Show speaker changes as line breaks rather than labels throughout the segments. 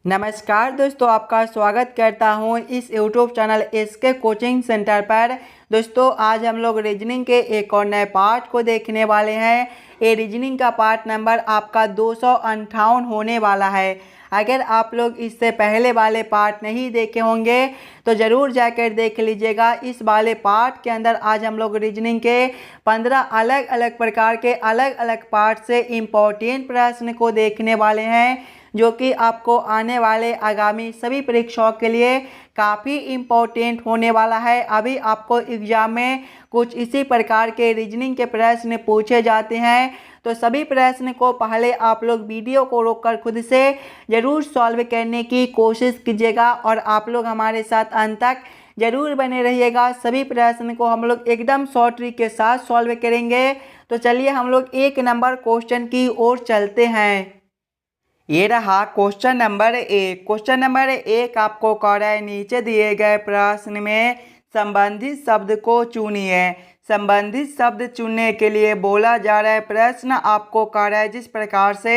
नमस्कार दोस्तों, आपका स्वागत करता हूं इस YouTube channel SK coaching centre पर। दोस्तों आज हम लोग रीजनिंग के एक और नए पार्ट को देखने वाले हैं। ये रीजनिंग का पार्ट नंबर आपका 258 होने वाला है। अगर आप लोग इससे पहले वाले पार्ट नहीं देखे होंगे तो ज़रूर जाकर देख लीजिएगा। इस वाले पार्ट के अंदर आज हम लोग रीजनिंग के 15 अलग अलग प्रकार के अलग अलग पार्ट से इम्पोर्टेंट प्रश्न को देखने वाले हैं, जो कि आपको आने वाले आगामी सभी परीक्षाओं के लिए काफ़ी इम्पोर्टेंट होने वाला है। अभी आपको एग्जाम में कुछ इसी प्रकार के रीजनिंग के प्रश्न पूछे जाते हैं, तो सभी प्रश्न को पहले आप लोग वीडियो को रोककर खुद से ज़रूर सॉल्व करने की कोशिश कीजिएगा और आप लोग हमारे साथ अंत तक ज़रूर बने रहिएगा। सभी प्रश्न को हम लोग एकदम शॉर्ट ट्रिक के साथ सॉल्व करेंगे। तो चलिए हम लोग एक नंबर क्वेश्चन की ओर चलते हैं। ये रहा क्वेश्चन नंबर 1। क्वेश्चन नंबर 1 आपको कह रहा है नीचे दिए गए प्रश्न में संबंधित शब्द को चुनिए। संबंधित शब्द चुनने के लिए बोला जा रहा है प्रश्न आपको कह रहा है जिस प्रकार से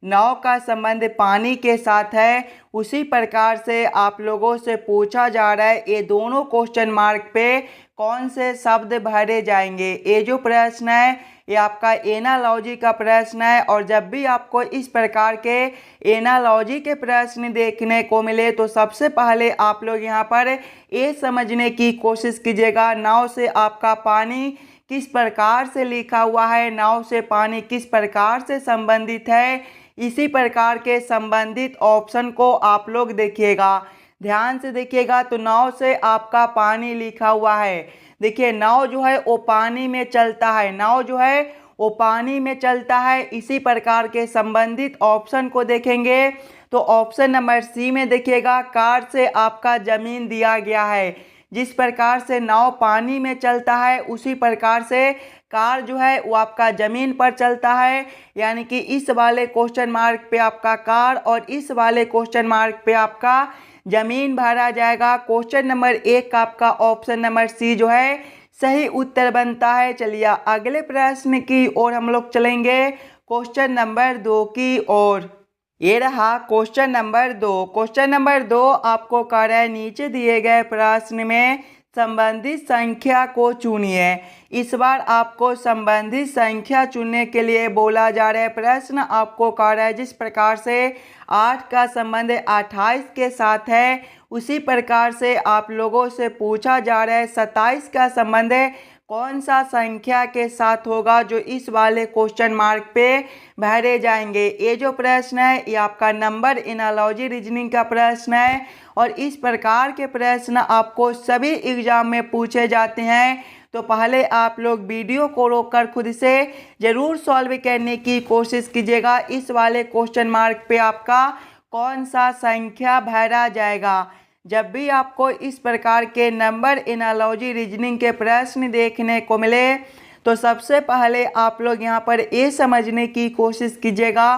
नाव का संबंध पानी के साथ है, उसी प्रकार से आप लोगों से पूछा जा रहा है ये दोनों क्वेश्चन मार्क पे कौन से शब्द भरे जाएंगे। ये जो प्रश्न है ये आपका एनालॉजी का प्रश्न है, और जब भी आपको इस प्रकार के एनालॉजी के प्रश्न देखने को मिले तो सबसे पहले आप लोग यहाँ पर ये समझने की कोशिश कीजिएगा नाव से आपका पानी किस प्रकार से लिखा हुआ है, नाव से पानी किस प्रकार से संबंधित है। इसी प्रकार के संबंधित ऑप्शन को आप लोग देखिएगा, ध्यान से देखिएगा। तो नाव से आपका पानी लिखा हुआ है, देखिए नाव जो है वो पानी में चलता है, नाव जो है वो पानी में चलता है। इसी प्रकार के संबंधित ऑप्शन को देखेंगे तो ऑप्शन नंबर सी में देखिएगा कार से आपका जमीन दिया गया है। जिस प्रकार से नाव पानी में चलता है उसी प्रकार से कार जो है वो आपका ज़मीन पर चलता है, यानी कि इस वाले क्वेश्चन मार्क पे आपका कार और इस वाले क्वेश्चन मार्क पे आपका जमीन भरा जाएगा। क्वेश्चन नंबर 1 का आपका ऑप्शन नंबर सी जो है सही उत्तर बनता है। चलिए अगले प्रश्न की ओर हम लोग चलेंगे, क्वेश्चन नंबर 2 की ओर। ये रहा क्वेश्चन नंबर 2। क्वेश्चन नंबर 2 आपको कह रहा है नीचे दिए गए प्रश्न में संबंधित संख्या को चुनिए। इस बार आपको संबंधित संख्या चुनने के लिए बोला जा रहा है प्रश्न आपको कह रहा है जिस प्रकार से 8 का संबंध 28 के साथ है, उसी प्रकार से आप लोगों से पूछा जा रहा है 27 का संबंध कौन सा संख्या के साथ होगा, जो इस वाले क्वेश्चन मार्क पे भरे जाएंगे। ये जो प्रश्न है ये आपका नंबर एनालॉजी रीजनिंग का प्रश्न है, और इस प्रकार के प्रश्न आपको सभी एग्जाम में पूछे जाते हैं। तो पहले आप लोग वीडियो को रोककर खुद से ज़रूर सॉल्व करने की कोशिश कीजिएगा, इस वाले क्वेश्चन मार्क पे आपका कौन सा संख्या भरा जाएगा। जब भी आपको इस प्रकार के नंबर एनालॉजी रीजनिंग के प्रश्न देखने को मिले तो सबसे पहले आप लोग यहाँ पर ये समझने की कोशिश कीजिएगा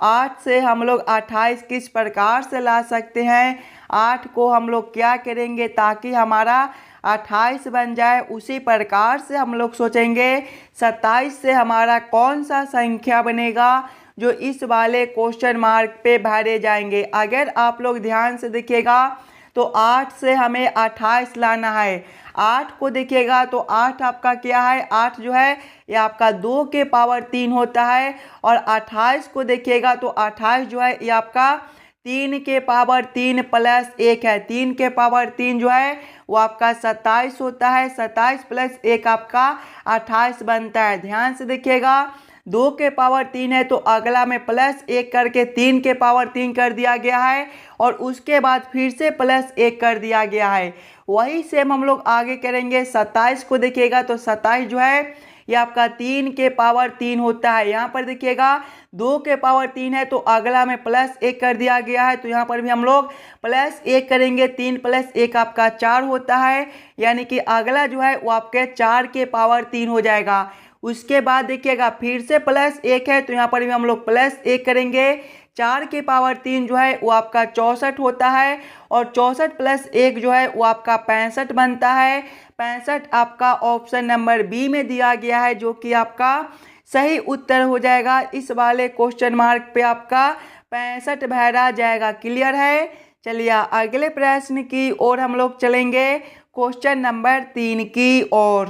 8 से हम लोग 28 किस प्रकार से ला सकते हैं, 8 को हम लोग क्या करेंगे ताकि हमारा 28 बन जाए। उसी प्रकार से हम लोग सोचेंगे 27 से हमारा कौन सा संख्या बनेगा जो इस वाले क्वेश्चन मार्क पे भरे जाएंगे। अगर आप लोग ध्यान से देखिएगा तो 8 से हमें 28 लाना है। 8 को देखिएगा तो 8 आपका क्या है, 8 जो है ये आपका 2 के पावर 3 होता है, और 28 को देखिएगा तो 28 जो है ये आपका 3 के पावर 3 प्लस 1 है। 3 के पावर 3 जो है वो आपका 27 होता है, 27 प्लस 1 आपका 28 बनता है। ध्यान से देखिएगा 2 के पावर 3 है तो अगला में प्लस 1 करके 3 के पावर 3 कर दिया गया है, और उसके बाद फिर से प्लस 1 कर दिया गया है। वही सेम हम लोग आगे करेंगे। 27 को देखिएगा तो 27 जो है ये आपका 3 के पावर 3 होता है। यहाँ पर देखिएगा 2 के पावर 3 है तो अगला में प्लस 1 कर दिया गया है, तो यहाँ पर भी हम लोग प्लस 1 करेंगे। 3 प्लस 1 आपका 4 होता है, यानी कि अगला जो है वो आपके 4 के पावर 3 हो जाएगा। उसके बाद देखिएगा फिर से प्लस 1 है तो यहाँ पर भी हम लोग प्लस 1 करेंगे। 4 के पावर 3 जो है वो आपका 64 होता है, और 64 प्लस 1 जो है वो आपका 65 बनता है। 65 आपका ऑप्शन नंबर बी में दिया गया है, जो कि आपका सही उत्तर हो जाएगा। इस वाले क्वेश्चन मार्क पे आपका 65 भरा जाएगा। क्लियर है। चलिए अगले प्रश्न की ओर हम लोग चलेंगे, क्वेश्चन नंबर 3 की ओर।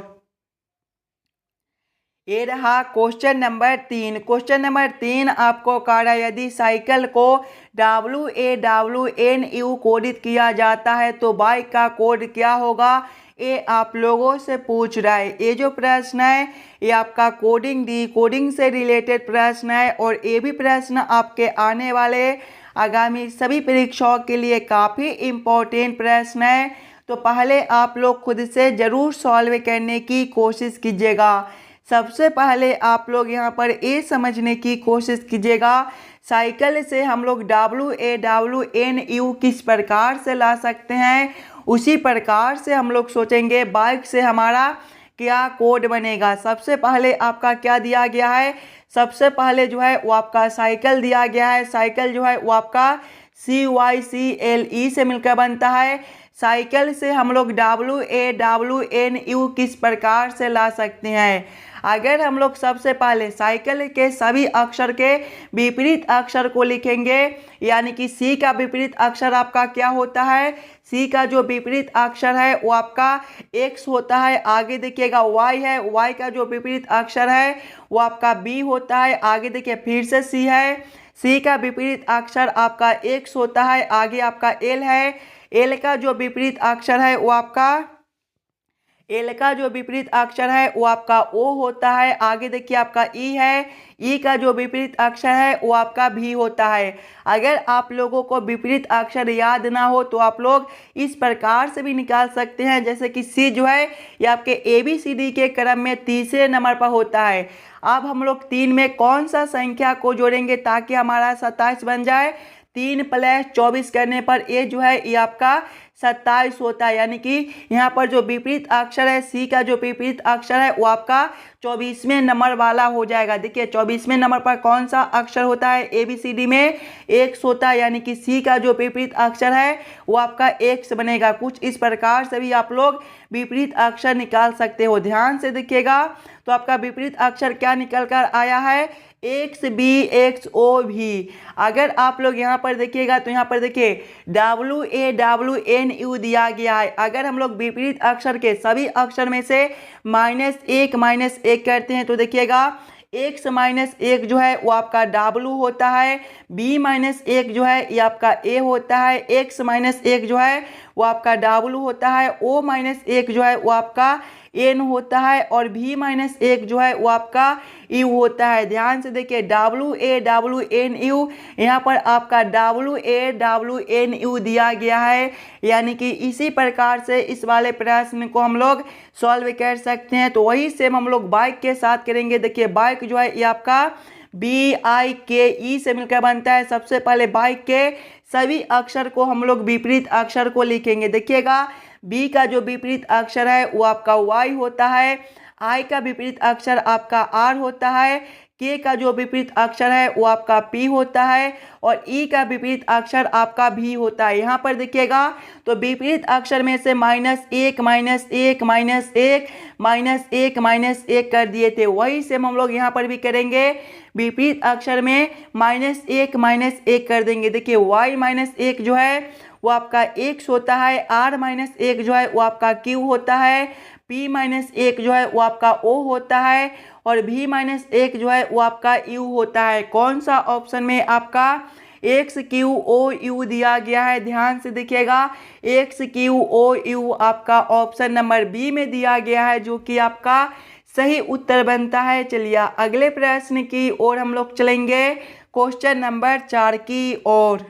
ये रहा क्वेश्चन नंबर 3। क्वेश्चन नंबर 3 आपको कह रहा है यदि साइकिल को WAWNU कोडित किया जाता है तो बाइक का कोड क्या होगा, ये आप लोगों से पूछ रहा है। ये जो प्रश्न है ये आपका कोडिंग से रिलेटेड प्रश्न है और ये भी प्रश्न आपके आने वाले आगामी सभी परीक्षाओं के लिए काफ़ी इम्पोर्टेंट प्रश्न है। तो पहले आप लोग खुद से ज़रूर सॉल्व करने की कोशिश कीजिएगा। सबसे पहले आप लोग यहाँ पर ये समझने की कोशिश कीजिएगा साइकिल से हम लोग WAWNU किस प्रकार से ला सकते हैं, उसी प्रकार से हम लोग सोचेंगे बाइक से हमारा क्या कोड बनेगा। सबसे पहले आपका क्या दिया गया है, सबसे पहले जो है वो आपका साइकिल दिया गया है। साइकिल जो है वो आपका CYCLE से मिलकर बनता है। साइकिल से हम लोग WAWNU किस प्रकार से ला सकते हैं, अगर हम लोग सबसे पहले साइकिल के सभी अक्षर के विपरीत अक्षर को लिखेंगे, यानी कि C का विपरीत अक्षर आपका क्या होता है, C का जो विपरीत अक्षर है वो आपका X होता है। आगे देखिएगा Y है, Y का जो विपरीत अक्षर है वो आपका B होता है। आगे देखिए फिर से C है, C का विपरीत अक्षर आपका X होता है। आगे आपका L है, L का जो विपरीत अक्षर है वो आपका एल का जो विपरीत अक्षर है वो आपका O होता है। आगे देखिए आपका E है, E का जो विपरीत अक्षर है वो आपका V होता है। अगर आप लोगों को विपरीत अक्षर याद ना हो तो आप लोग इस प्रकार से भी निकाल सकते हैं, जैसे कि C जो है ये आपके ABCD के क्रम में तीसरे नंबर पर होता है। अब हम लोग 3 में कौन सा संख्या को जोड़ेंगे ताकि हमारा 27 बन जाए, 3 + 24 करने पर ये जो है ये आपका 27 होता है। यानी कि यहाँ पर जो विपरीत अक्षर है C का जो विपरीत अक्षर है वो आपका 24वें नंबर वाला हो जाएगा। देखिए 24वें नंबर पर कौन सा अक्षर होता है, ABCD में X होता है, यानी कि C का जो विपरीत अक्षर है वो आपका X बनेगा। कुछ इस प्रकार से भी आप लोग विपरीत अक्षर निकाल सकते हो। ध्यान से देखिएगा तो आपका विपरीत अक्षर क्या निकल कर आया है, XBXOV। अगर आप लोग यहाँ पर देखिएगा तो यहाँ पर देखिए WAWNU दिया गया है। अगर हम लोग विपरीत अक्षर के सभी अक्षर में से -1 करते हैं तो देखिएगा X - 1 जो है वो आपका W होता है, B - 1 जो है ये आपका A होता है, X - 1 जो है वो आपका W होता है, O - 1 जो है वो आपका N होता है और V - 1 जो है वो आपका U होता है। ध्यान से देखिए WAWNU, यहाँ पर आपका WAWNU दिया गया है, यानी कि इसी प्रकार से इस वाले प्रश्न को हम लोग सॉल्व कर सकते हैं। तो वही सेम हम लोग बाइक के साथ करेंगे। देखिए बाइक जो है ये आपका BIKE से मिलकर बनता है। सबसे पहले बाइक के सभी अक्षर को हम लोग विपरीत अक्षर को लिखेंगे। देखिएगा B का जो विपरीत अक्षर है वो आपका Y होता है, I का विपरीत अक्षर आपका R होता है, K का जो विपरीत अक्षर है वो आपका P होता है और E का विपरीत अक्षर आपका V होता है। यहाँ पर देखिएगा तो विपरीत अक्षर में से -1 कर दिए थे, वही सेम हम लोग यहाँ पर भी करेंगे। विपरीत अक्षर में -1 कर देंगे। देखिए Y - 1 जो है वो आपका X होता है, R - 1 जो है वो आपका Q होता है, P - 1 जो है वो आपका O होता है और V - 1 जो है वो आपका U होता है। कौन सा ऑप्शन में आपका XQOU दिया गया है, ध्यान से देखिएगा XQOU आपका ऑप्शन नंबर B में दिया गया है, जो कि आपका सही उत्तर बनता है। चलिए अगले प्रश्न की ओर हम लोग चलेंगे, क्वेश्चन नंबर 4 की ओर।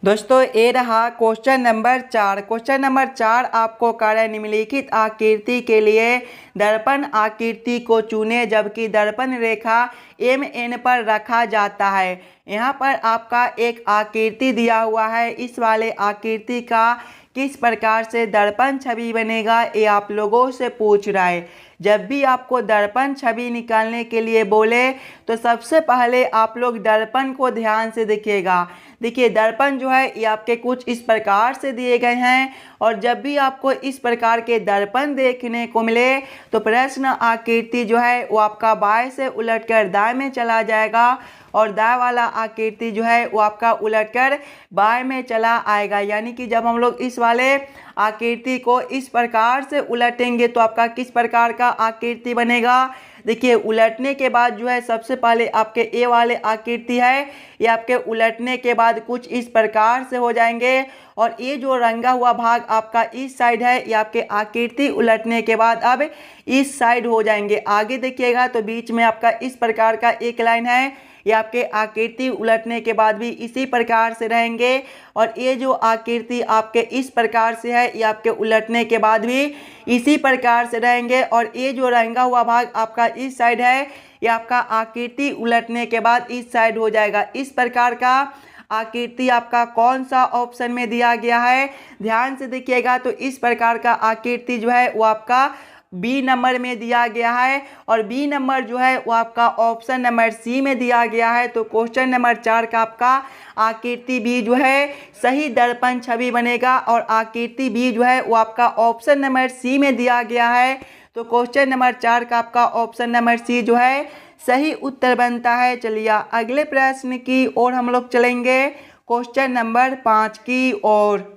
दोस्तों ये रहा क्वेश्चन नंबर 4। क्वेश्चन नंबर 4 आपको कार्य निम्नलिखित आकृति के लिए दर्पण आकृति को चुने जबकि दर्पण रेखा MN पर रखा जाता है। यहाँ पर आपका एक आकृति दिया हुआ है, इस वाले आकृति का किस प्रकार से दर्पण छवि बनेगा ये आप लोगों से पूछ रहा है। जब भी आपको दर्पण छवि निकालने के लिए बोले तो सबसे पहले आप लोग दर्पण को ध्यान से देखिएगा। देखिए दर्पण जो है ये आपके कुछ इस प्रकार से दिए गए हैं और जब भी आपको इस प्रकार के दर्पण देखने को मिले तो प्रश्न आकृति जो है वो आपका बाएं से उलटकर दाएं में चला जाएगा और दाएं वाला आकृति जो है वो आपका उलटकर बाएं में चला आएगा। यानी कि जब हम लोग इस वाले आकृति को इस प्रकार से उलटेंगे तो आपका किस प्रकार का आकृति बनेगा। देखिए उलटने के बाद जो है सबसे पहले आपके ए वाले आकृति है ये आपके उलटने के बाद कुछ इस प्रकार से हो जाएंगे और ये जो रंगा हुआ भाग आपका इस साइड है ये आपके आकृति उलटने के बाद अब इस साइड हो जाएंगे। आगे देखिएगा तो बीच में आपका इस प्रकार का एक लाइन है ये आपके आकृति उलटने के बाद भी इसी प्रकार से रहेंगे और ये जो आकृति आपके इस प्रकार से है ये आपके उलटने के बाद भी इसी प्रकार से रहेंगे और ये जो रंगा हुआ भाग आपका इस साइड है ये आपका आकृति उलटने के बाद इस साइड हो जाएगा। इस प्रकार का आकृति आपका कौन सा ऑप्शन में दिया गया है, ध्यान से देखिएगा तो इस प्रकार का आकृति जो है वो आपका बी नंबर में दिया गया है और बी नंबर जो है वो आपका ऑप्शन नंबर सी में दिया गया है। तो क्वेश्चन नंबर 4 का आपका आकृति बी जो है सही दर्पण छवि बनेगा और आकृति बी जो है वो आपका ऑप्शन नंबर सी में दिया गया है। तो क्वेश्चन नंबर 4 का आपका ऑप्शन नंबर सी जो है सही उत्तर बनता है। चलिए अगले प्रश्न की ओर हम लोग चलेंगे, क्वेश्चन नंबर 5 की ओर।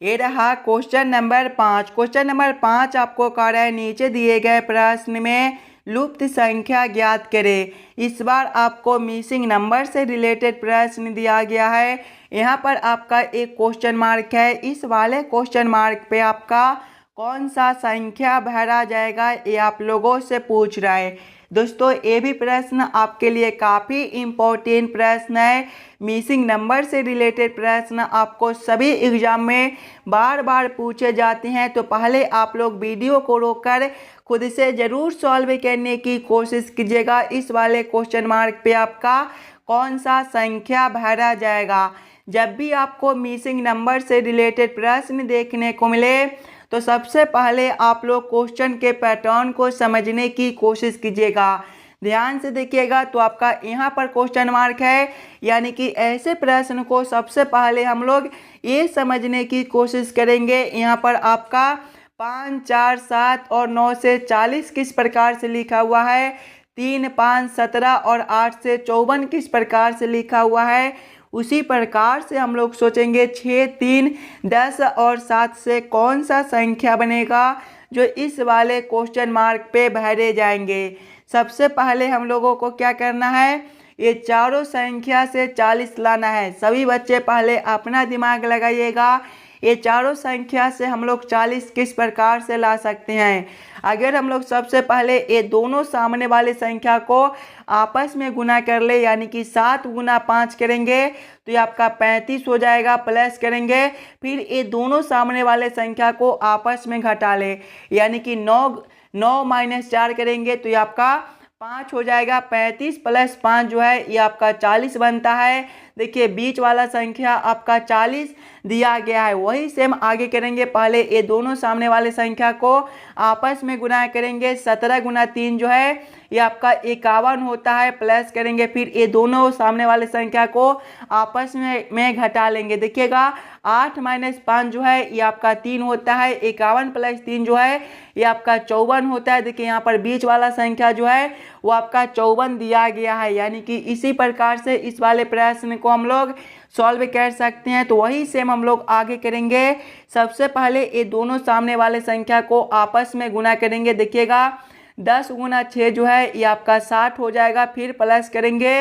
ये रहा क्वेश्चन नंबर 5। क्वेश्चन नंबर 5 आपको कह रहा है नीचे दिए गए प्रश्न में लुप्त संख्या ज्ञात करें। इस बार आपको मिसिंग नंबर से रिलेटेड प्रश्न दिया गया है। यहाँ पर आपका एक क्वेश्चन मार्क है, इस वाले क्वेश्चन मार्क पे आपका कौन सा संख्या भरा जाएगा ये आप लोगों से पूछ रहा है। दोस्तों ये भी प्रश्न आपके लिए काफ़ी इम्पोर्टेंट प्रश्न है। मिसिंग नंबर से रिलेटेड प्रश्न आपको सभी एग्जाम में बार बार पूछे जाते हैं। तो पहले आप लोग वीडियो को रोककर खुद से ज़रूर सॉल्व करने की कोशिश कीजिएगा। इस वाले क्वेश्चन मार्क पे आपका कौन सा संख्या भरा जाएगा। जब भी आपको मिसिंग नंबर से रिलेटेड प्रश्न देखने को मिले तो सबसे पहले आप लोग क्वेश्चन के पैटर्न को समझने की कोशिश कीजिएगा। ध्यान से देखिएगा तो आपका यहाँ पर क्वेश्चन मार्क है, यानी कि ऐसे प्रश्न को सबसे पहले हम लोग ये समझने की कोशिश करेंगे यहाँ पर आपका 5, 4, 7 और 9 से 40 किस प्रकार से लिखा हुआ है, 3, 5, 17 और 8 से 54 किस प्रकार से लिखा हुआ है। उसी प्रकार से हम लोग सोचेंगे 6, 3, 10 और 7 से कौन सा संख्या बनेगा जो इस वाले क्वेश्चन मार्क पे भरे जाएंगे। सबसे पहले हम लोगों को क्या करना है, ये चारों संख्या से 40 लाना है। सभी बच्चे पहले अपना दिमाग लगाइएगा, ये चारों संख्या से हम लोग 40 किस प्रकार से ला सकते हैं। अगर हम लोग सबसे पहले ये दोनों सामने वाले संख्या को आपस में गुना कर ले, यानी कि 7 गुना 5 करेंगे तो ये आपका 35 हो जाएगा। प्लस करेंगे फिर ये दोनों सामने वाले संख्या को आपस में घटा ले, यानी कि 9 माइनस 4 करेंगे तो ये आपका 5 हो जाएगा। 35 प्लस 5 जो है ये आपका 40 बनता है। देखिए बीच वाला संख्या आपका 40 दिया गया है। वही सेम आगे करेंगे, पहले ये दोनों सामने वाले संख्या को आपस में गुना करेंगे। 17 गुना 3 जो है ये आपका 51 होता है। प्लस करेंगे फिर ये दोनों सामने वाले संख्या को आपस में घटा लेंगे। देखिएगा 8 माइनस 5 जो है ये आपका 3 होता है। 51 प्लस 3 जो है ये आपका 54 होता है। देखिए यहाँ पर बीच वाला संख्या जो है वो आपका 54 दिया गया है। यानी कि इसी प्रकार से इस वाले प्रश्न को हम लोग सॉल्व कर सकते हैं। तो वही सेम हम लोग आगे करेंगे। सबसे पहले ये दोनों सामने वाले संख्या को आपस में गुना करेंगे। देखिएगा 10 गुना 6 जो है ये आपका 60 हो जाएगा। फिर प्लस करेंगे,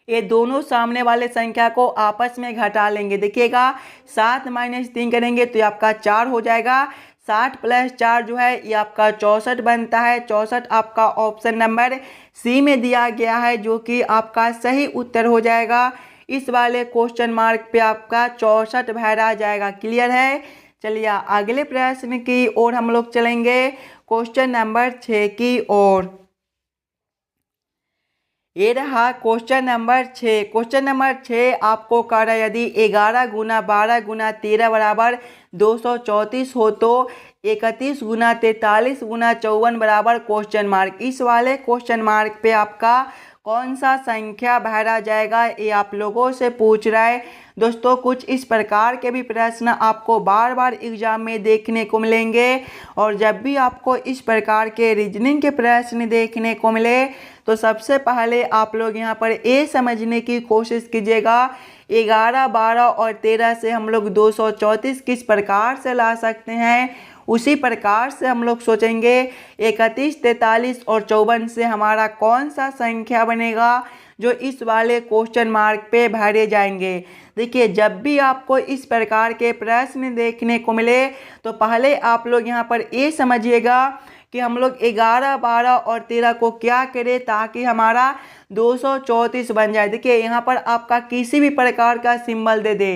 ये दोनों सामने वाले संख्या को आपस में घटा लेंगे। देखिएगा 7 माइनस 3 करेंगे तो ये आपका 4 हो जाएगा। 60 प्लस 4 जो है ये आपका 64 बनता है। 64 आपका ऑप्शन नंबर सी में दिया गया है, जो कि आपका सही उत्तर हो जाएगा। इस वाले क्वेश्चन मार्क पे आपका 64 भरा जाएगा। क्लियर है। चलिए अगले प्रश्न की ओर हम लोग चलेंगे, क्वेश्चन नंबर 6 की ओर। ये रहा क्वेश्चन नंबर 6। क्वेश्चन नंबर 6 आपको कह रहा है यदि 11 गुना 12 गुना 13 बराबर 234 हो तो 31 गुना 43 गुना 54 बराबर क्वेश्चन मार्क। इस वाले क्वेश्चन मार्क पे आपका कौन सा संख्या भरा जाएगा, ये आप लोगों से पूछ रहा है। दोस्तों कुछ इस प्रकार के भी प्रश्न आपको बार बार एग्जाम में देखने को मिलेंगे और जब भी आपको इस प्रकार के रीजनिंग के प्रश्न देखने को मिले तो सबसे पहले आप लोग यहाँ पर ये समझने की कोशिश कीजिएगा 11, 12 और 13 से हम लोग 234 किस प्रकार से ला सकते हैं। उसी प्रकार से हम लोग सोचेंगे 31, 43 और 54 से हमारा कौन सा संख्या बनेगा जो इस वाले क्वेश्चन मार्क पे भरे जाएंगे। देखिए जब भी आपको इस प्रकार के प्रश्न देखने को मिले तो पहले आप लोग यहाँ पर ये समझिएगा कि हम लोग 11, 12 और 13 को क्या करें ताकि हमारा 234 बन जाए। देखिए यहाँ पर आपका किसी भी प्रकार का सिंबल दे दे,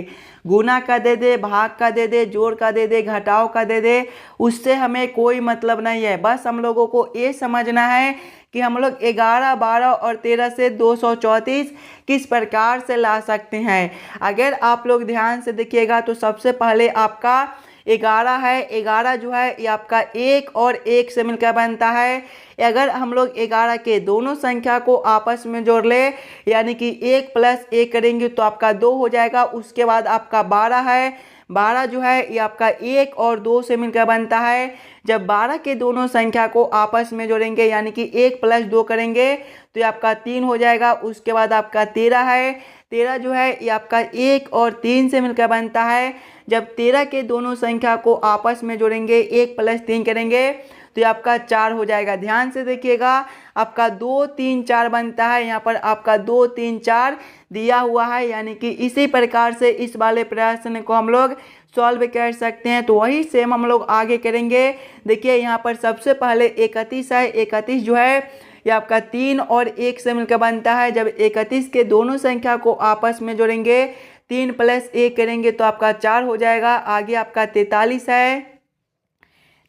गुना का दे दे, भाग का दे दे, जोड़ का दे दे, घटाव का दे दे, उससे हमें कोई मतलब नहीं है। बस हम लोगों को ये समझना है कि हम लोग 11, 12 और 13 से 234 किस प्रकार से ला सकते हैं। अगर आप लोग ध्यान से देखिएगा तो सबसे पहले आपका 11 है, 11 जो है ये आपका 1 और 1 से मिलकर बनता है। अगर हम लोग 11 के दोनों संख्या को आपस में जोड़ ले यानी कि 1 + 1 करेंगे तो आपका 2 हो जाएगा। उसके बाद आपका 12 है, 12 जो है ये आपका 1 और 2 से मिलकर बनता है। जब 12 के दोनों संख्या को आपस में जोड़ेंगे यानी कि 1 + 2 करेंगे तो ये आपका 3 हो जाएगा। उसके बाद आपका 13 है, 13 जो है ये आपका 1 और 3 से मिलकर बनता है। जब 13 के दोनों संख्या को आपस में जोड़ेंगे 1 + 3 करेंगे तो ये आपका 4 हो जाएगा। ध्यान से देखिएगा आपका 2, 3, 4 बनता है। यहाँ पर आपका 2, 3, 4 दिया हुआ है यानी कि इसी प्रकार से इस वाले प्रश्न को हम लोग सॉल्व कर सकते हैं। तो वही सेम हम लोग आगे करेंगे। देखिए यहाँ पर सबसे पहले 31 है, 31 जो है ये आपका 3 और 1 से मिलकर बनता है। जब 31 के दोनों संख्या को आपस में जोड़ेंगे 3 + 1 करेंगे तो आपका 4 हो जाएगा। आगे आपका 43 है,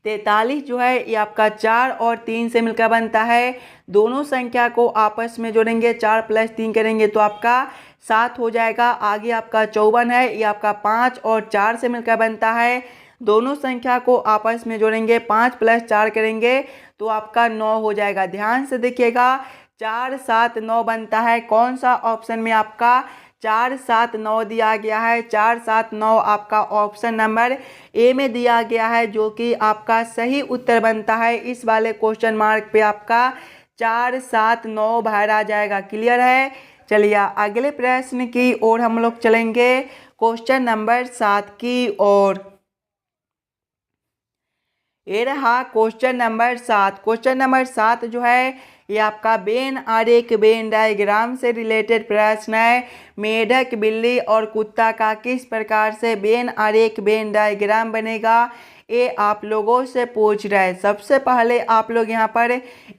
43 जो है ये आपका 4 और 3 से मिलकर बनता है। दोनों संख्या को आपस में जोड़ेंगे 4 + 3 करेंगे तो आपका 7 हो जाएगा। आगे आपका 54 है, ये आपका 5 और 4 से मिलकर बनता है। दोनों संख्या को आपस में जोड़ेंगे 5 + 4 करेंगे तो आपका 9 हो जाएगा। ध्यान से देखिएगा 4, 7, 9 बनता है। कौन सा ऑप्शन में आपका 4, 7, 9 दिया गया है। 4, 7, 9 आपका ऑप्शन नंबर ए में दिया गया है जो कि आपका सही उत्तर बनता है। इस वाले क्वेश्चन मार्क पे आपका 4, 7, 9 भरा जाएगा। क्लियर है। चलिए अगले प्रश्न की ओर हम लोग चलेंगे, क्वेश्चन नंबर 7 की ओर। ये रहा क्वेश्चन नंबर 7। क्वेश्चन नंबर 7 जो है ये आपका वेन आरेख वेन डायग्राम से रिलेटेड प्रश्न है। मेढक, बिल्ली और कुत्ता का किस प्रकार से वेन आरेख वेन डायग्राम बनेगा, ये आप लोगों से पूछ रहा है। सबसे पहले आप लोग यहाँ पर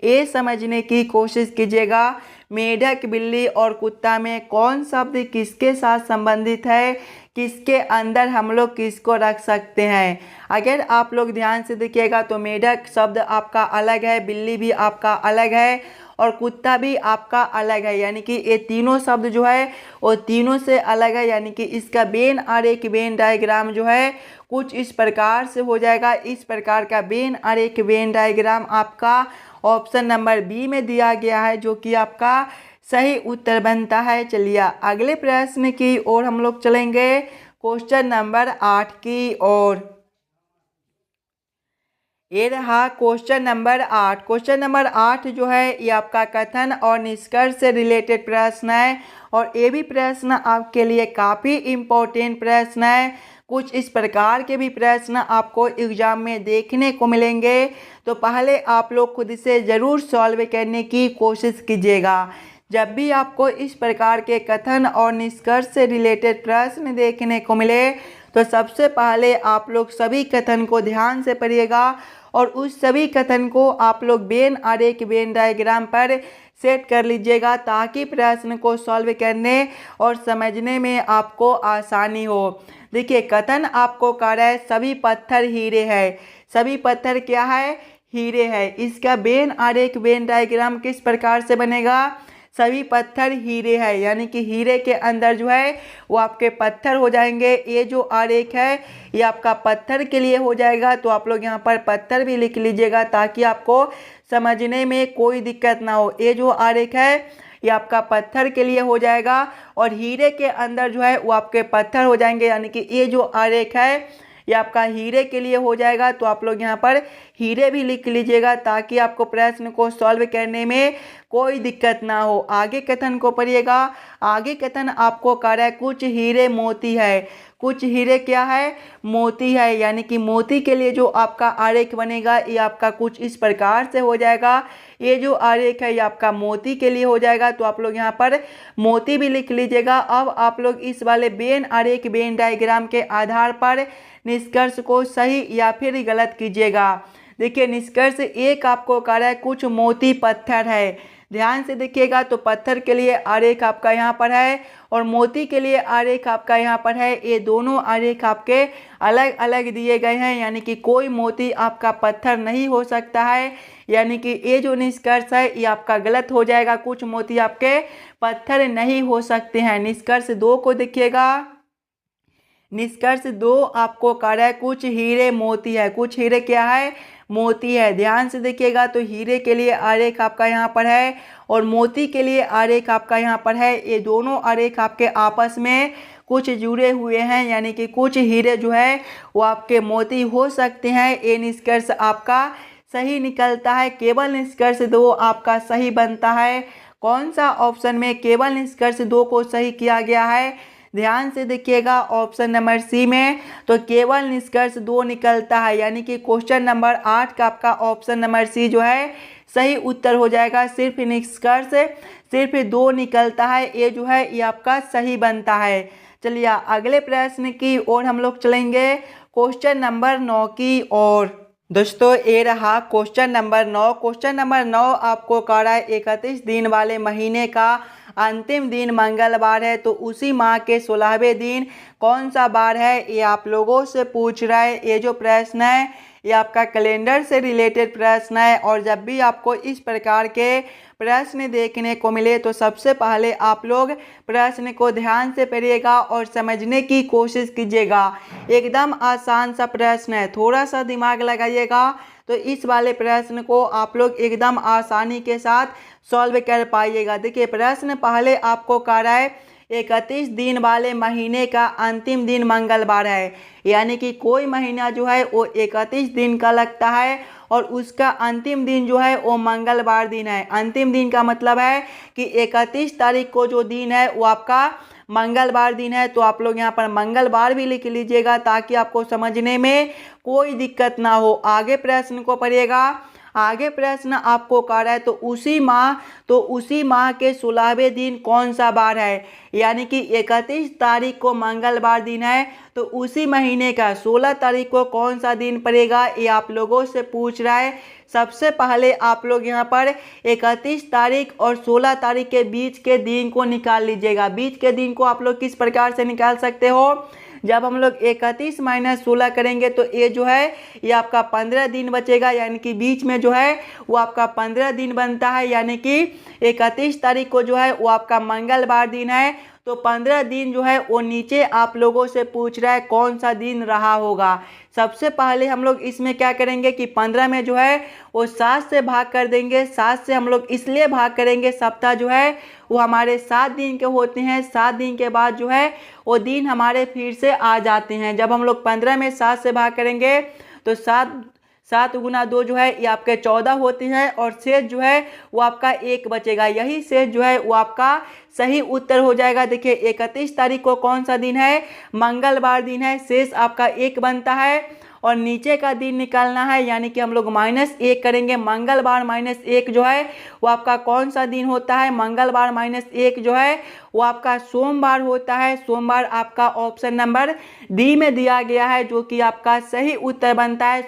ये समझने की कोशिश कीजिएगा मेढक, बिल्ली और कुत्ता में कौन शब्द किसके साथ संबंधित है, किसके अंदर हम लोग किसको रख सकते हैं। अगर आप लोग ध्यान से देखिएगा तो मेढक शब्द आपका अलग है, बिल्ली भी आपका अलग है और कुत्ता भी आपका अलग है। यानी कि ये तीनों शब्द जो है वो तीनों से अलग है। यानी कि इसका वेन आरेख वेन डायग्राम जो है कुछ इस प्रकार से हो जाएगा। इस प्रकार का वेन आरेख वेन डायग्राम आपका ऑप्शन नंबर बी में दिया गया है जो कि आपका सही उत्तर बनता है। चलिए अगले प्रश्न की ओर हम लोग चलेंगे, क्वेश्चन नंबर 8 की ओर। ये रहा क्वेश्चन नंबर 8। क्वेश्चन नंबर 8 जो है ये आपका कथन और निष्कर्ष से रिलेटेड प्रश्न है और ये भी प्रश्न आपके लिए काफ़ी इम्पोर्टेंट प्रश्न है। कुछ इस प्रकार के भी प्रश्न आपको एग्जाम में देखने को मिलेंगे तो पहले आप लोग खुद से ज़रूर सॉल्व करने की कोशिश कीजिएगा। जब भी आपको इस प्रकार के कथन और निष्कर्ष से रिलेटेड प्रश्न देखने को मिले तो सबसे पहले आप लोग सभी कथन को ध्यान से पढ़िएगा और उस सभी कथन को आप लोग वेन आरेख वेन डायग्राम पर सेट कर लीजिएगा ताकि प्रश्न को सॉल्व करने और समझने में आपको आसानी हो। देखिए कथन आपको कह रहा है सभी पत्थर हीरे हैं। सभी पत्थर क्या है, हीरे है। इसका वेन आरेख वेन डायग्राम किस प्रकार से बनेगा, सभी पत्थर हीरे है। यानी कि हीरे के अंदर जो है वो आपके पत्थर हो जाएंगे। ये जो आरेख है ये आपका पत्थर के लिए हो जाएगा तो आप लोग यहाँ पर पत्थर भी लिख लीजिएगा ताकि आपको समझने में कोई दिक्कत ना हो। ये जो आरेख है ये आपका पत्थर के लिए हो जाएगा, और हीरे के अंदर जो है वो आपके पत्थर हो जाएंगे, यानी कि ये जो आरेख है ये आपका हीरे के लिए हो जाएगा। तो आप लोग यहाँ पर हीरे भी लिख लीजिएगा ताकि आपको प्रश्न को सॉल्व करने में कोई दिक्कत ना हो। आगे कथन को पढ़िएगा। आगे कथन आपको कह रहा है कुछ हीरे मोती है। कुछ हीरे क्या है? मोती है, यानी कि मोती के लिए जो आपका आरेख बनेगा ये आपका कुछ इस प्रकार से हो जाएगा। ये जो आरेख है ये आपका मोती के लिए हो जाएगा। तो आप लोग यहाँ पर मोती भी लिख लीजिएगा। अब आप लोग इस वाले वेन आरेख वेन डायग्राम के आधार पर निष्कर्ष को सही या फिर गलत कीजिएगा। देखिए निष्कर्ष एक आपको कह रहा है कुछ मोती पत्थर है। ध्यान से देखिएगा, तो पत्थर के लिए आरेख आपका यहाँ पर है और मोती के लिए आरेख आपका यहाँ पर है। ये दोनों आरेख आपके अलग अलग दिए गए हैं, यानी कि कोई मोती आपका पत्थर नहीं हो सकता है। यानी कि ये जो निष्कर्ष है ये आपका गलत हो जाएगा। कुछ मोती आपके पत्थर नहीं हो सकते हैं। निष्कर्ष 2 को देखिएगा। निष्कर्ष 2 आपको कह रहा है कुछ हीरे मोती है। कुछ हीरे क्या है? मोती है। ध्यान से देखिएगा, तो हीरे के लिए आरेख आपका यहाँ पर है और मोती के लिए आरेख आपका यहाँ पर है। ये दोनों आरेख आपके आपस में कुछ जुड़े हुए हैं, यानी कि कुछ हीरे जो है वो आपके मोती हो सकते हैं। ये निष्कर्ष आपका सही निकलता है। केवल निष्कर्ष 2 आपका सही बनता है। कौन सा ऑप्शन में केवल निष्कर्ष 2 को सही किया गया है? ध्यान से देखिएगा, ऑप्शन नंबर सी में तो केवल निष्कर्ष 2 निकलता है, यानी कि क्वेश्चन नंबर 8 का आपका ऑप्शन नंबर सी जो है सही उत्तर हो जाएगा। सिर्फ निष्कर्ष सिर्फ 2 निकलता है, ये जो है ये आपका सही बनता है। चलिए अगले प्रश्न की ओर हम लोग चलेंगे, क्वेश्चन नंबर 9 की ओर। दोस्तों ये रहा क्वेश्चन नंबर 9। क्वेश्चन नंबर 9 आपको कह रहा है 31 दिन वाले महीने का अंतिम दिन मंगलवार है, तो उसी माह के 16वें दिन कौन सा बार है, ये आप लोगों से पूछ रहा है। ये जो प्रश्न है ये आपका कैलेंडर से रिलेटेड प्रश्न है, और जब भी आपको इस प्रकार के प्रश्न देखने को मिले तो सबसे पहले आप लोग प्रश्न को ध्यान से पढ़िएगा और समझने की कोशिश कीजिएगा। एकदम आसान सा प्रश्न है, थोड़ा सा दिमाग लगाइएगा तो इस वाले प्रश्न को आप लोग एकदम आसानी के साथ सॉल्व कर पाइएगा। देखिए प्रश्न पहले आपको कह रहा है 31 दिन वाले महीने का अंतिम दिन मंगलवार है, यानी कि कोई महीना जो है वो 31 दिन का लगता है और उसका अंतिम दिन जो है वो मंगलवार दिन है। अंतिम दिन का मतलब है कि 31 तारीख को जो दिन है वो आपका मंगलवार दिन है। तो आप लोग यहाँ पर मंगलवार भी लिख लीजिएगा ताकि आपको समझने में कोई दिक्कत ना हो। आगे प्रश्न को पढ़िएगा। आगे प्रश्न आपको कह रहा है तो उसी माह के 16वें दिन कौन सा बार है, यानी कि 31 तारीख को मंगलवार दिन है, तो उसी महीने का 16 तारीख को कौन सा दिन पड़ेगा, ये आप लोगों से पूछ रहा है। सबसे पहले आप लोग यहाँ पर 31 तारीख और 16 तारीख के बीच के दिन को निकाल लीजिएगा। बीच के दिन को आप लोग किस प्रकार से निकाल सकते हो? जब हम लोग 31 - 16 करेंगे तो ये जो है ये आपका 15 दिन बचेगा, यानी कि बीच में जो है वो आपका 15 दिन बनता है, यानी कि 31 तारीख को जो है वो आपका मंगलवार दिन है। तो 15 दिन जो है वो नीचे आप लोगों से पूछ रहा है कौन सा दिन रहा होगा। सबसे पहले हम लोग इसमें क्या करेंगे कि 15 में जो है वो 7 से भाग कर देंगे। 7 से हम लोग इसलिए भाग करेंगे, सप्ताह जो है वो हमारे 7 दिन के होते हैं। 7 दिन के बाद जो है वो दिन हमारे फिर से आ जाते हैं। जब हम लोग 15 में 7 से भाग करेंगे तो 7 गुना 2 जो है ये आपके 14 होते हैं और शेष जो है वो आपका 1 बचेगा। यही शेष जो है वो आपका सही उत्तर हो जाएगा। देखिए 31 तारीख को कौन सा दिन है? मंगलवार दिन है। शेष आपका 1 बनता है और नीचे का दिन निकालना है, यानी कि हम लोग -1 करेंगे। मंगलवार -1 जो है वो आपका कौन सा दिन होता है? मंगलवार -1 जो है वो आपका सोमवार होता है। सोमवार आपका ऑप्शन नंबर डी में दिया गया है, जो कि आपका सही उत्तर बनता है।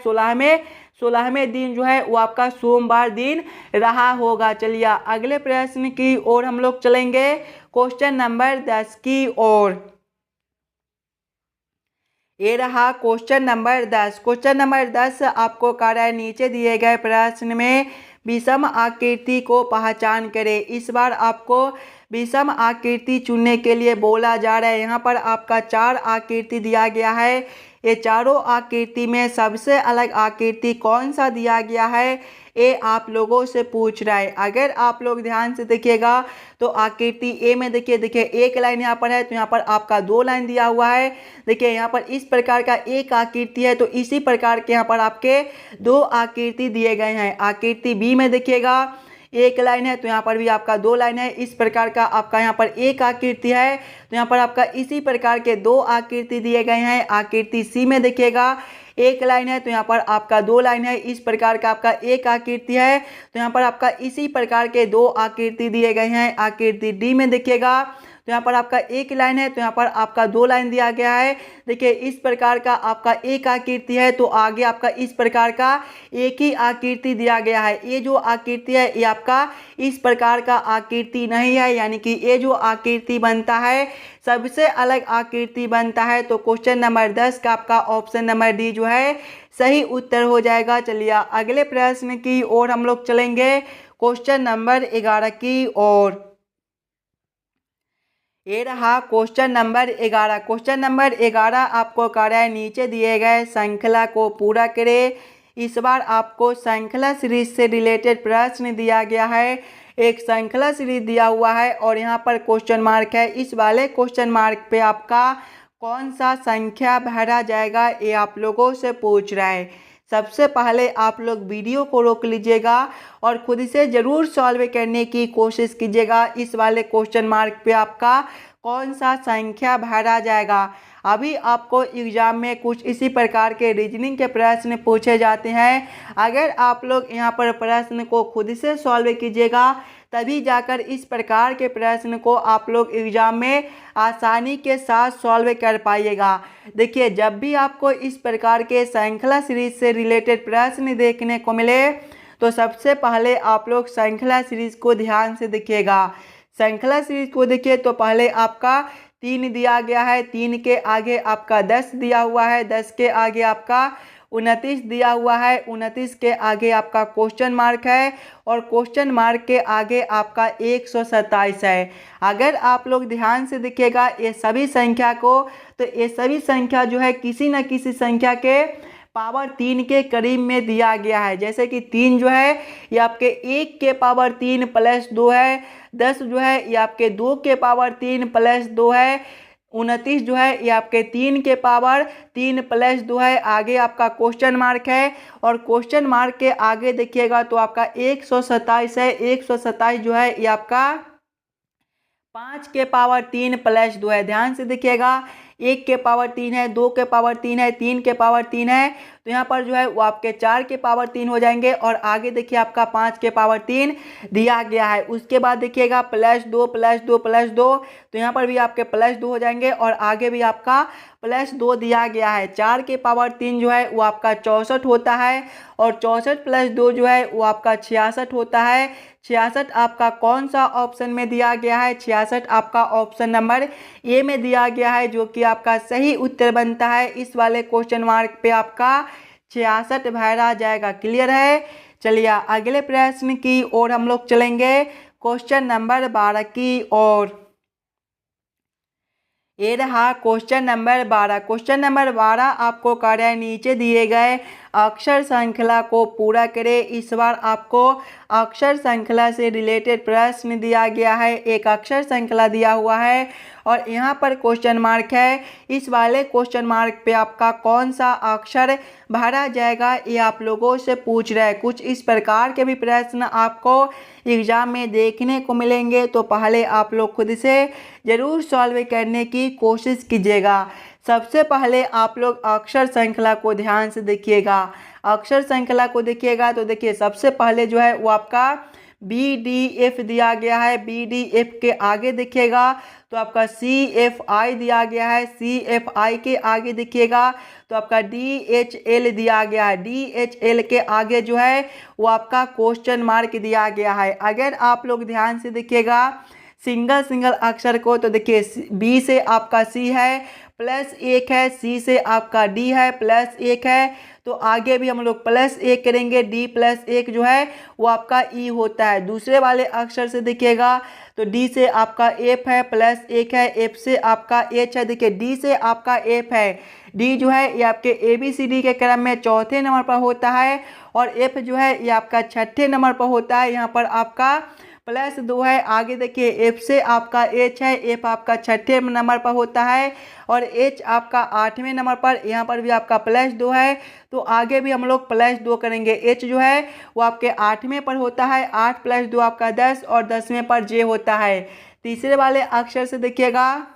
16वें दिन जो है वो आपका सोमवार दिन रहा होगा। चलिए अगले प्रश्न की ओर हम लोग चलेंगे, क्वेश्चन नंबर 10 की ओर। ये रहा क्वेश्चन नंबर 10। क्वेश्चन नंबर 10 आपको कह रहा है नीचे दिए गए प्रश्न में विषम आकृति को पहचान करें। इस बार आपको विषम आकृति चुनने के लिए बोला जा रहा है। यहाँ पर आपका 4 आकृति दिया गया है। ये चारों आकृति में सबसे अलग आकृति कौन सा दिया गया है, ये आप लोगों से पूछ रहा है। अगर आप लोग ध्यान से देखिएगा तो आकृति ए में देखिए एक लाइन यहाँ पर है, तो यहाँ पर आपका 2 लाइन दिया हुआ है। देखिए यहाँ पर इस प्रकार का एक आकृति है, तो इसी प्रकार के यहाँ पर आपके 2 आकृति दिए गए हैं। आकृति बी में देखिएगा एक लाइन है, तो यहाँ पर भी आपका 2 लाइन है। इस प्रकार का आपका यहाँ पर एक आकृति है, तो यहाँ पर आपका इसी प्रकार के 2 आकृति दिए गए हैं। आकृति सी में देखिएगा एक लाइन है, तो यहाँ पर आपका 2 लाइन है। इस प्रकार का आपका एक आकृति है, तो यहाँ पर आपका इसी प्रकार के 2 आकृति दिए गए हैं। आकृति डी में देखिएगा तो यहाँ पर आपका एक लाइन है, तो यहाँ पर आपका 2 लाइन दिया गया है। देखिए इस प्रकार का आपका एक आकृति है, तो आगे आपका इस प्रकार का एक ही आकृति दिया गया है। ये जो आकृति है ये आपका इस प्रकार का आकृति नहीं है, यानी कि ये जो आकृति बनता है सबसे अलग आकृति बनता है। तो क्वेश्चन नंबर 10 का आपका ऑप्शन नंबर डी जो है सही उत्तर हो जाएगा। चलिए अगले प्रश्न की ओर हम लोग चलेंगे, क्वेश्चन नंबर 11 की ओर। ये रहा क्वेश्चन नंबर 11। क्वेश्चन नंबर 11 आपको कह रहा है नीचे दिए गए श्रृंखला को पूरा करें। इस बार आपको श्रृंखला सीरीज से रिलेटेड प्रश्न दिया गया है। एक श्रृंखला सीरीज दिया हुआ है और यहाँ पर क्वेश्चन मार्क है। इस वाले क्वेश्चन मार्क पे आपका कौन सा संख्या भरा जाएगा ये आप लोगों से पूछ रहा है। सबसे पहले आप लोग वीडियो को रोक लीजिएगा और खुद से ज़रूर सॉल्व करने की कोशिश कीजिएगा। इस वाले क्वेश्चन मार्क पे आपका कौन सा संख्या भरा जाएगा। अभी आपको एग्जाम में कुछ इसी प्रकार के रीजनिंग के प्रश्न पूछे जाते हैं। अगर आप लोग यहाँ पर प्रश्न को खुद से सॉल्व कीजिएगा तभी जाकर इस प्रकार के प्रश्न को आप लोग एग्जाम में आसानी के साथ सॉल्व कर पाइएगा। देखिए जब भी आपको इस प्रकार के श्रृंखला सीरीज से रिलेटेड प्रश्न देखने को मिले तो सबसे पहले आप लोग श्रृंखला सीरीज को ध्यान से देखिएगा। श्रृंखला सीरीज को देखिए तो पहले आपका 3 दिया गया है, 3 के आगे आपका 10 दिया हुआ है, 10 के आगे आपका 29 दिया हुआ है, 29 के आगे आपका क्वेश्चन मार्क है और क्वेश्चन मार्क के आगे आपका 127 है। अगर आप लोग ध्यान से देखिएगा ये सभी संख्या को, तो ये सभी संख्या जो है किसी न किसी संख्या के पावर 3 के करीब में दिया गया है। जैसे कि 3 जो है ये आपके 1 के पावर 3 प्लस 2 है, 10 जो है ये आपके 2 के पावर 3 प्लस 2 है, 29 जो है ये आपके 3 के पावर 3 प्लस 2 है। आगे आपका क्वेश्चन मार्क है और क्वेश्चन मार्क के आगे देखिएगा तो आपका 127 है। 127 जो है ये आपका 5 के पावर 3 प्लस 2 है। ध्यान से देखिएगा 1 के पावर 3 है, 2 के पावर 3 है, 3 के पावर 3 है, तो यहाँ पर जो है वो आपके 4 के पावर 3 हो जाएंगे और आगे देखिए आपका 5 के पावर 3 दिया गया है। उसके बाद देखिएगा प्लस 2 प्लस 2 प्लस 2, तो यहाँ पर भी आपके प्लस 2 हो जाएंगे और आगे भी आपका प्लस 2 दिया गया है। 4 के पावर 3 जो है वो आपका 64 होता है और 64 प्लस 2 जो है वो आपका 66 होता है। 66 आपका कौन सा ऑप्शन में दिया गया है? 66 आपका ऑप्शन नंबर ए में दिया गया है, जो कि आपका सही उत्तर बनता है। इस वाले क्वेश्चन मार्क पे आपका 66 भरा जाएगा। क्लियर है? चलिए अगले प्रश्न की ओर हम लोग चलेंगे, क्वेश्चन नंबर 12 की ओर। ये रहा क्वेश्चन नंबर 12। क्वेश्चन नंबर 12 आपको कह रहा है नीचे दिए गए अक्षर श्रृंखला को पूरा करें। इस बार आपको अक्षर श्रृंखला से रिलेटेड प्रश्न दिया गया है। एक अक्षर श्रृंखला दिया हुआ है और यहाँ पर क्वेश्चन मार्क है। इस वाले क्वेश्चन मार्क पे आपका कौन सा अक्षर भरा जाएगा ये आप लोगों से पूछ रहे हैं। कुछ इस प्रकार के भी प्रश्न आपको एग्जाम में देखने को मिलेंगे, तो पहले आप लोग खुद से ज़रूर सॉल्व करने की कोशिश कीजिएगा। सबसे पहले आप लोग अक्षर श्रृंखला को ध्यान से देखिएगा। अक्षर श्रृंखला को देखिएगा तो देखिए सबसे पहले जो है वो आपका BDF दिया गया है। BDF के आगे देखिएगा तो आपका CFI दिया गया है। CFI के आगे देखिएगा तो आपका DHL दिया गया है। DHL के आगे जो है वो आपका क्वेश्चन मार्क दिया गया है। अगर आप लोग ध्यान से देखिएगा सिंगल अक्षर को, तो देखिए B से आपका C है, प्लस 1 है, C से आपका D है, प्लस 1 है, तो आगे भी हम लोग प्लस एक करेंगे। डी प्लस एक जो है वो आपका ई होता है। दूसरे वाले अक्षर से देखिएगा तो डी से आपका एफ है, प्लस एक है, एफ से आपका एच है। देखिए डी से आपका एफ है। डी जो है ये आपके ABCD के क्रम में चौथे नंबर पर होता है और एफ जो है ये आपका छठे नंबर पर होता है। यहाँ पर आपका प्लस दो है। आगे देखिए एफ से आपका एच है, एफ आपका छठे नंबर पर होता है और एच आपका आठवें नंबर पर। यहाँ पर भी आपका प्लस दो है तो आगे भी हम लोग प्लस दो करेंगे। एच जो है वो आपके आठवें पर होता है, 8 + 2 आपका 10 और 10वें पर जे होता है। तीसरे वाले अक्षर से देखिएगा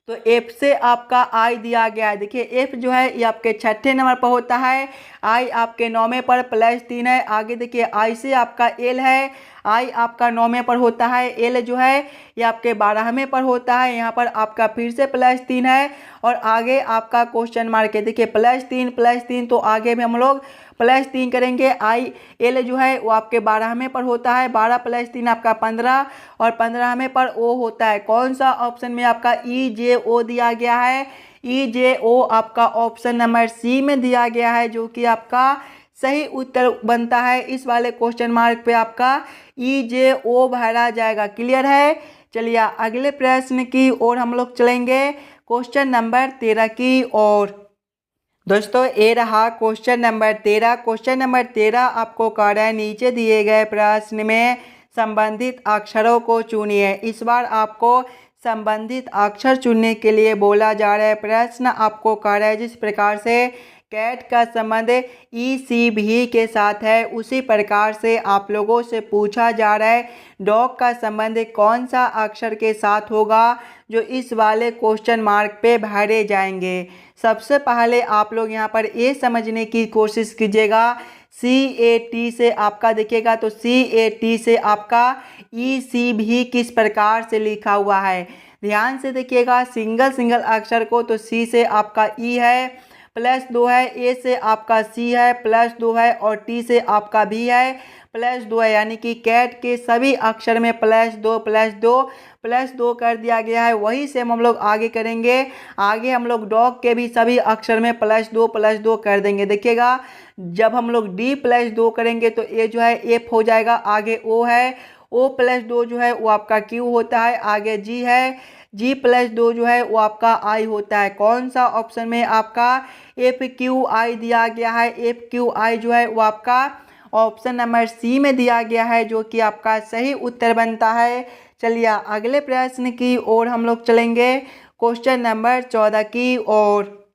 तो एफ से आपका आई दिया गया है। देखिए एफ जो है ये आपके छठे नंबर पर होता है, आई आपके नौवें पर, प्लस 3 है। आगे देखिए आई से आपका एल है, आई आपका नौवें पर होता है, एल जो है ये आपके 12वें पर होता है। यहाँ पर आपका फिर से प्लस 3 है और आगे आपका क्वेश्चन मार्क है। देखिए प्लस 3 तो आगे भी हम लोग प्लस 3 करेंगे। आई एल जो है वो आपके 12वें पर होता है, 12 + 3 आपका 15 और 15वें पर ओ होता है। कौन सा ऑप्शन में आपका EJO दिया गया है? EJO आपका ऑप्शन नंबर सी में दिया गया है, जो कि आपका सही उत्तर बनता है। इस वाले क्वेश्चन मार्क पे आपका EJO भरा जाएगा। क्लियर है? चलिए अगले प्रश्न की ओर हम लोग चलेंगे, क्वेश्चन नंबर 13 की ओर। दोस्तों ये रहा क्वेश्चन नंबर 13। क्वेश्चन नंबर 13 आपको कह रहा है नीचे दिए गए प्रश्न में संबंधित अक्षरों को चुनिए। इस बार आपको संबंधित अक्षर चुनने के लिए बोला जा रहा है। प्रश्न आपको कह रहा है जिस प्रकार से कैट का संबंध ECV के साथ है उसी प्रकार से आप लोगों से पूछा जा रहा है डॉग का संबंध कौन सा अक्षर के साथ होगा, जो इस वाले क्वेश्चन मार्क पे भरे जाएंगे। सबसे पहले आप लोग यहाँ पर ये समझने की कोशिश कीजिएगा, CAT से आपका देखिएगा तो CAT से आपका ECV किस प्रकार से लिखा हुआ है। ध्यान से देखिएगा सिंगल अक्षर को, तो C से आपका E है, +2 है, A से आपका C है, +2 है और T से आपका B है, +2 है। यानी कि कैट के सभी अक्षर में +2 कर दिया गया है। वही सेम हम लोग आगे करेंगे। आगे हम लोग डॉग के भी सभी अक्षर में +2 कर देंगे। देखिएगा जब हम लोग D +2 करेंगे तो ये जो है F हो जाएगा, आगे O है, O +2 जो है वो आपका Q होता है, आगे G है, G +2 जो है वो आपका I होता है। कौन सा ऑप्शन में आपका FQI दिया गया है? FQI जो है वो आपका ऑप्शन नंबर सी में दिया गया है, जो कि आपका सही उत्तर बनता है। चलिए अगले प्रश्न की ओर हम लोग चलेंगे, क्वेश्चन नंबर 14 की ओर।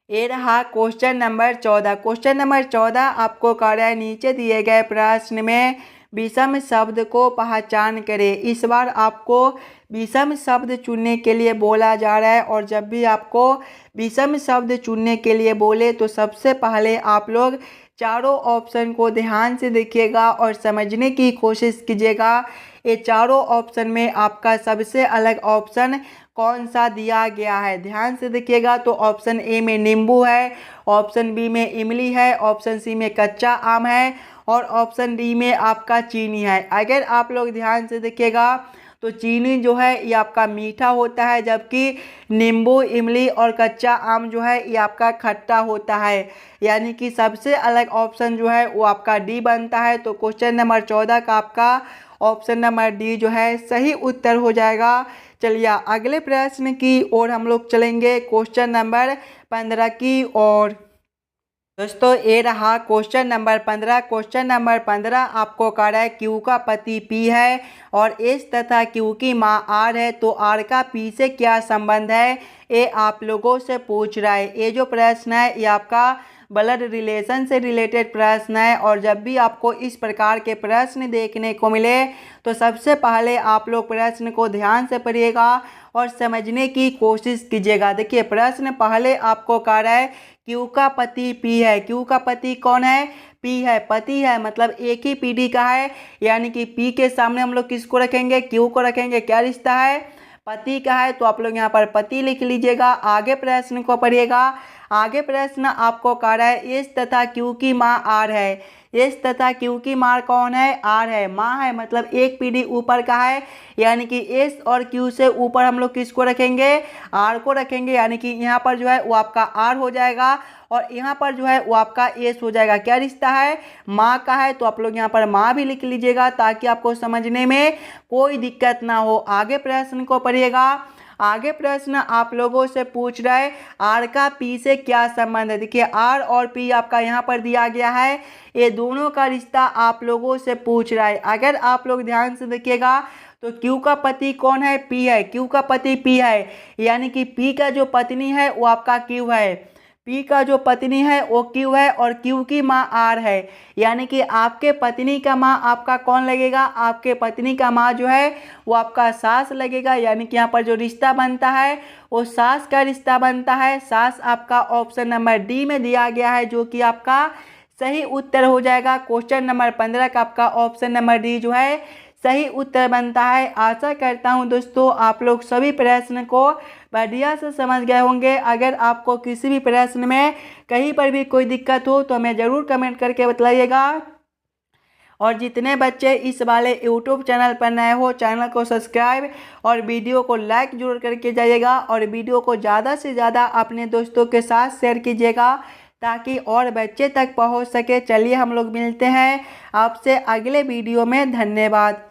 ये रहा क्वेश्चन नंबर 14। क्वेश्चन नंबर 14 आपको कह रहा है नीचे दिए गए प्रश्न में विषम शब्द को पहचान करें। इस बार आपको विषम शब्द चुनने के लिए बोला जा रहा है और जब भी आपको विषम शब्द चुनने के लिए बोले तो सबसे पहले आप लोग चारों ऑप्शन को ध्यान से देखिएगा और समझने की कोशिश कीजिएगा। ये चारों ऑप्शन में आपका सबसे अलग ऑप्शन कौन सा दिया गया है? ध्यान से देखिएगा तो ऑप्शन ए में नींबू है, ऑप्शन बी में इमली है, ऑप्शन सी में कच्चा आम है और ऑप्शन डी में आपका चीनी है। अगर आप लोग ध्यान से देखिएगा तो चीनी जो है ये आपका मीठा होता है, जबकि नींबू, इमली और कच्चा आम जो है ये आपका खट्टा होता है। यानी कि सबसे अलग ऑप्शन जो है वो आपका डी बनता है। तो क्वेश्चन नंबर 14 का आपका ऑप्शन नंबर डी जो है सही उत्तर हो जाएगा। चलिए अगले प्रश्न की ओर हम लोग चलेंगे, क्वेश्चन नंबर 15 की ओर। दोस्तों ये रहा क्वेश्चन नंबर 15। क्वेश्चन नंबर 15 आपको कह रहा है क्यू का पति पी है और एस तथा क्यू की माँ आर है, तो आर का पी से क्या संबंध है, ये आप लोगों से पूछ रहा है। ये जो प्रश्न है ये आपका ब्लड रिलेशन से रिलेटेड प्रश्न है और जब भी आपको इस प्रकार के प्रश्न देखने को मिले तो सबसे पहले आप लोग प्रश्न को ध्यान से पढ़िएगा और समझने की कोशिश कीजिएगा। देखिए प्रश्न पहले आपको कह रहा है क्यू का पति पी है। क्यू का पति कौन है? पी है। पति है मतलब एक ही पीढ़ी का है, यानी कि पी के सामने हम लोग किसको रखेंगे? क्यू को रखेंगे। क्या रिश्ता है? पति का है तो आप लोग यहाँ पर पति लिख लीजिएगा। आगे प्रश्न को पढ़िएगा। आगे प्रश्न आपको कह रहा है एस तथा क्यू की माँ आर है। एस तथा क्यू की माँ कौन है? आर है। माँ है मतलब एक पीढ़ी ऊपर का है, यानी कि एस और क्यू से ऊपर हम लोग किसको रखेंगे? आर को रखेंगे, यानी कि यहाँ पर जो है वो आपका आर हो जाएगा और यहाँ पर जो है वो आपका एस हो जाएगा। क्या रिश्ता है? माँ का है तो आप लोग यहाँ पर माँ भी लिख लीजिएगा ताकि आपको समझने में कोई दिक्कत ना हो। आगे प्रश्न को पढ़िएगा। आगे प्रश्न आप लोगों से पूछ रहा है आर का पी से क्या संबंध है। देखिए आर और पी आपका यहाँ पर दिया गया है, ये दोनों का रिश्ता आप लोगों से पूछ रहा है। अगर आप लोग ध्यान से देखिएगा तो क्यू का पति कौन है? पी है। क्यू का पति पी है, यानी कि पी का जो पत्नी है वो आपका क्यू है। पी का जो पत्नी है वो क्यू है और क्यू की माँ आर है, यानी कि आपके पत्नी का माँ आपका कौन लगेगा? आपके पत्नी का माँ जो है वो आपका सास लगेगा, यानी कि यहाँ पर जो रिश्ता बनता है वो सास का रिश्ता बनता है। सास आपका ऑप्शन नंबर डी में दिया गया है, जो कि आपका सही उत्तर हो जाएगा। क्वेश्चन नंबर 15 का आपका ऑप्शन नंबर डी जो है सही उत्तर बनता है। आशा करता हूं दोस्तों आप लोग सभी प्रश्न को बढ़िया से समझ गए होंगे। अगर आपको किसी भी प्रश्न में कहीं पर भी कोई दिक्कत हो तो हमें ज़रूर कमेंट करके बताइएगा। और जितने बच्चे इस वाले यूट्यूब चैनल पर नए हो, चैनल को सब्सक्राइब और वीडियो को लाइक जरूर करके जाइएगा और वीडियो को ज़्यादा से ज़्यादा अपने दोस्तों के साथ शेयर कीजिएगा ताकि और बच्चे तक पहुंच सके। चलिए हम लोग मिलते हैं आपसे अगले वीडियो में। धन्यवाद।